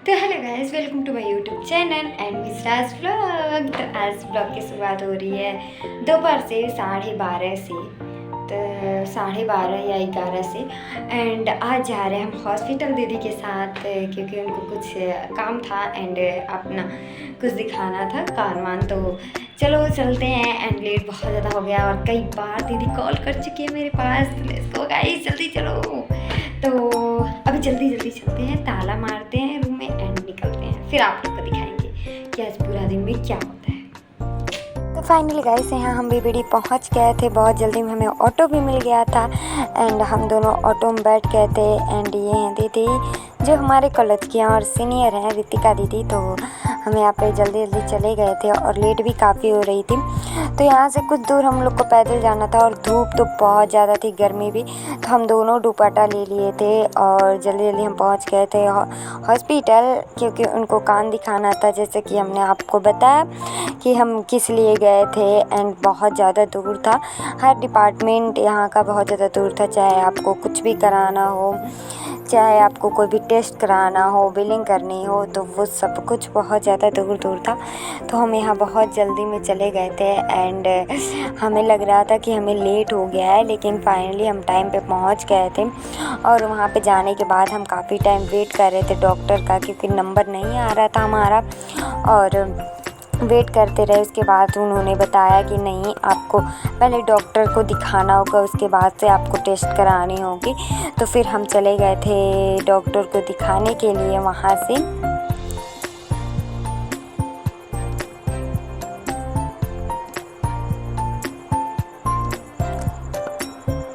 तो hello guys, welcome to my YouTube channel and miss Raj vlog. तो आज vlog की शुरुआत हो रही है दोपहर से 12:30 से, तो 12:30 या 11 से। एंड आज जा रहे हैं हम हॉस्पिटल दीदी के साथ, क्योंकि उनको कुछ काम था एंड अपना कुछ दिखाना था कारवान। तो चलो चलते हैं। एंड लेट बहुत ज़्यादा हो गया और कई बार दीदी कॉल कर चुकी है मेरे पास। तो लेट्स गो गाइस, जल्दी चलो। तो अभी जल्दी जल्दी चलते हैं, ताला मारते हैं रूम में एंड निकलते हैं। फिर आप लोग को दिखाएंगे कि आज पूरा दिन में क्या होता है। तो फाइनली गाइस यहाँ हम बीबीडी पहुँच गए थे। बहुत जल्दी में हमें ऑटो भी मिल गया था एंड हम दोनों ऑटो में बैठ गए थे। एंड ये हैं दीदी जो हमारे कॉलेज की और सीनियर हैं, रितिका दीदी। तो हम यहाँ पे जल्दी जल्दी चले गए थे और लेट भी काफ़ी हो रही थी। तो यहाँ से कुछ दूर हम लोग को पैदल जाना था और धूप तो बहुत ज़्यादा थी, गर्मी भी। तो हम दोनों दुपट्टा ले लिए थे और जल्दी जल्दी हम पहुँच गए थे हॉस्पिटल, क्योंकि उनको कान दिखाना था। जैसे कि हमने आपको बताया कि हम किस लिए गए थे। एंड बहुत ज़्यादा दूर था, हर डिपार्टमेंट यहाँ का बहुत ज़्यादा दूर था। चाहे आपको कुछ भी कराना हो, चाहे आपको कोई भी टेस्ट कराना हो, बिलिंग करनी हो, तो वो सब कुछ बहुत ज़्यादा दूर दूर था। तो हम यहाँ बहुत जल्दी में चले गए थे एंड हमें लग रहा था कि हमें लेट हो गया है, लेकिन फाइनली हम टाइम पे पहुँच गए थे। और वहाँ पे जाने के बाद हम काफ़ी टाइम वेट कर रहे थे डॉक्टर का, क्योंकि नंबर नहीं आ रहा था हमारा। और वेट करते रहे। उसके बाद उन्होंने बताया कि नहीं, आपको पहले डॉक्टर को दिखाना होगा, उसके बाद से आपको टेस्ट करानी होगी। तो फिर हम चले गए थे डॉक्टर को दिखाने के लिए वहाँ से।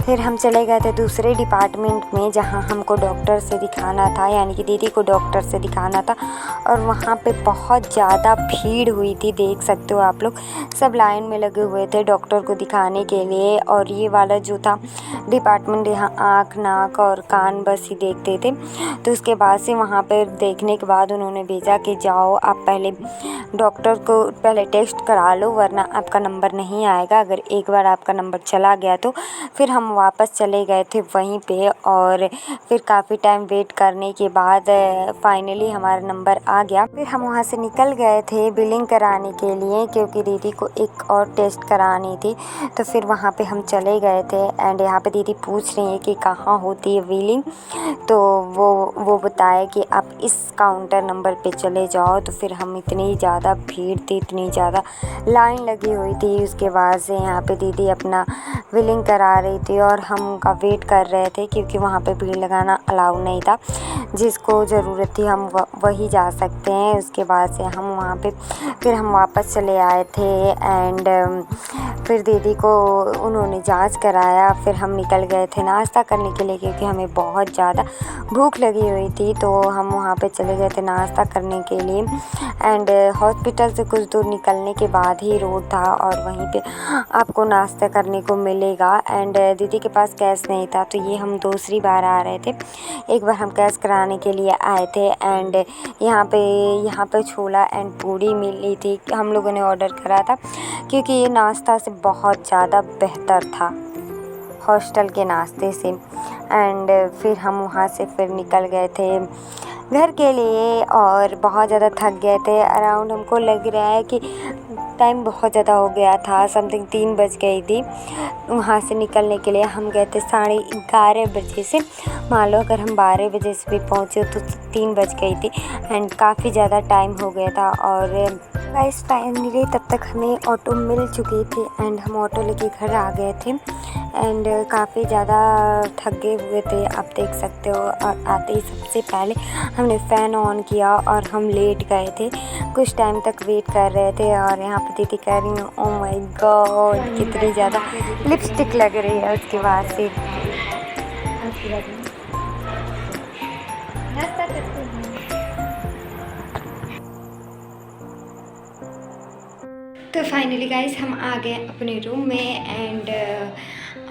फिर हम चले गए थे दूसरे डिपार्टमेंट में, जहाँ हमको डॉक्टर से दिखाना था, यानी कि दीदी को डॉक्टर से दिखाना था। और वहाँ पे बहुत ज़्यादा भीड़ हुई थी, देख सकते हो आप लोग। सब लाइन में लगे हुए थे डॉक्टर को दिखाने के लिए। और ये वाला जो था डिपार्टमेंट, यहाँ आँख नाक और कान बस ही देखते थे। तो उसके बाद से वहाँ पर देखने के बाद उन्होंने भेजा कि जाओ आप पहले डॉक्टर को पहले टेस्ट करा लो, वरना आपका नंबर नहीं आएगा। अगर एक बार आपका नंबर चला गया तो फिर हम वापस चले गए थे वहीं पे। और फिर काफ़ी टाइम वेट करने के बाद फाइनली हमारा नंबर आ गया। फिर हम वहाँ से निकल गए थे बिलिंग कराने के लिए, क्योंकि दीदी को एक और टेस्ट करानी थी। तो फिर वहाँ पे हम चले गए थे एंड यहाँ पे दीदी पूछ रही है कि कहाँ होती है बिलिंग। तो वो बताया कि आप इस काउंटर नंबर पे चले जाओ। तो फिर हम, इतनी ज़्यादा भीड़ थी, इतनी ज़्यादा लाइन लगी हुई थी। उसके बाद से यहाँ पे दीदी अपना बिलिंग करा रही थी और हम उनका वेट कर रहे थे, क्योंकि वहाँ पे भीड़ लगाना अलाउ नहीं था। जिसको ज़रूरत थी हम वही जा सकते हैं। उसके बाद से हम वहाँ पे फिर हम वापस चले आए थे एंड फिर दीदी को उन्होंने जांच कराया। फिर हम निकल गए थे नाश्ता करने के लिए, क्योंकि हमें बहुत ज़्यादा भूख लगी हुई थी। तो हम वहाँ पे चले गए थे नाश्ता करने के लिए। एंड हॉस्पिटल से कुछ दूर निकलने के बाद ही रोड था और वहीं पे आपको नाश्ता करने को मिलेगा। एंड दीदी के पास कैश नहीं था, तो ये हम दूसरी बार आ रहे थे। एक बार हम कैश कराने के लिए आए थे एंड यहाँ पे छोला एंड पूड़ी मिली थी, हम लोगों ने ऑर्डर करा था, क्योंकि ये नाश्ता से बहुत ज़्यादा बेहतर था हॉस्टल के नाश्ते से। एंड फिर हम वहाँ से फिर निकल गए थे घर के लिए और बहुत ज़्यादा थक गए थे। अराउंड हमको लग रहा है कि टाइम बहुत ज़्यादा हो गया था, समथिंग 3 बज गई थी। वहाँ से निकलने के लिए हम गए थे 11:30 बजे से। मान लो अगर हम 12 बजे से भी पहुँचे तो 3 बज गई थी एंड काफ़ी ज़्यादा टाइम हो गया था। और गाइस फाइनली तब तक हमें ऑटो मिल चुकी थी एंड हम ऑटो लेके घर आ गए थे। एंड काफ़ी ज़्यादा थक गए हुए थे, आप देख सकते हो। और आते ही सबसे पहले हमने फ़ैन ऑन किया और हम लेट गए थे, कुछ टाइम तक वेट कर रहे थे। और यहाँ पे दीदी कह रही हूँ, ओह माय गॉड कितनी ज़्यादा लिपस्टिक लग रही है। उसके बाद से तो फाइनली गाइस हम आ गए अपने रूम में। एंड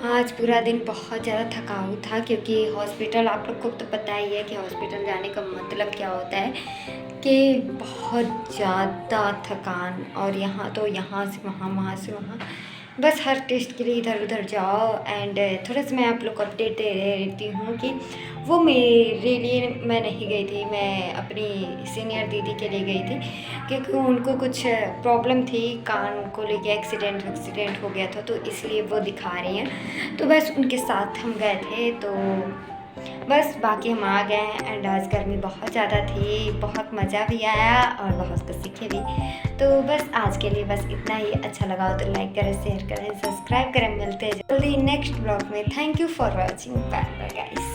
आज पूरा दिन बहुत ज़्यादा थकाऊ था, क्योंकि हॉस्पिटल, आप लोग को तो पता ही है कि हॉस्पिटल जाने का मतलब क्या होता है, कि बहुत ज़्यादा थकान। और यहाँ तो यहाँ से वहाँ, वहाँ से वहाँ, बस हर टेस्ट के लिए इधर उधर जाओ। एंड थोड़ा सा मैं आप लोग को अपडेट दे रहती हूँ कि वो मेरे लिए मैं नहीं गई थी, मैं अपनी सीनियर दीदी के लिए गई थी, क्योंकि उनको कुछ प्रॉब्लम थी, कान को लेके एक्सीडेंट हो गया था, तो इसलिए वो दिखा रही हैं। तो बस उनके साथ हम गए थे, तो बस बाकी हम आ गए हैं। एंड आज गर्मी बहुत ज़्यादा थी, बहुत मज़ा भी आया और बहुत कुछ सीखे भी। तो बस आज के लिए बस इतना ही। अच्छा लगा हो तो लाइक करें, शेयर करें, सब्सक्राइब करें। मिलते हैं जल्दी नेक्स्ट ब्लॉग में। Thank you for watching. Bye bye guys.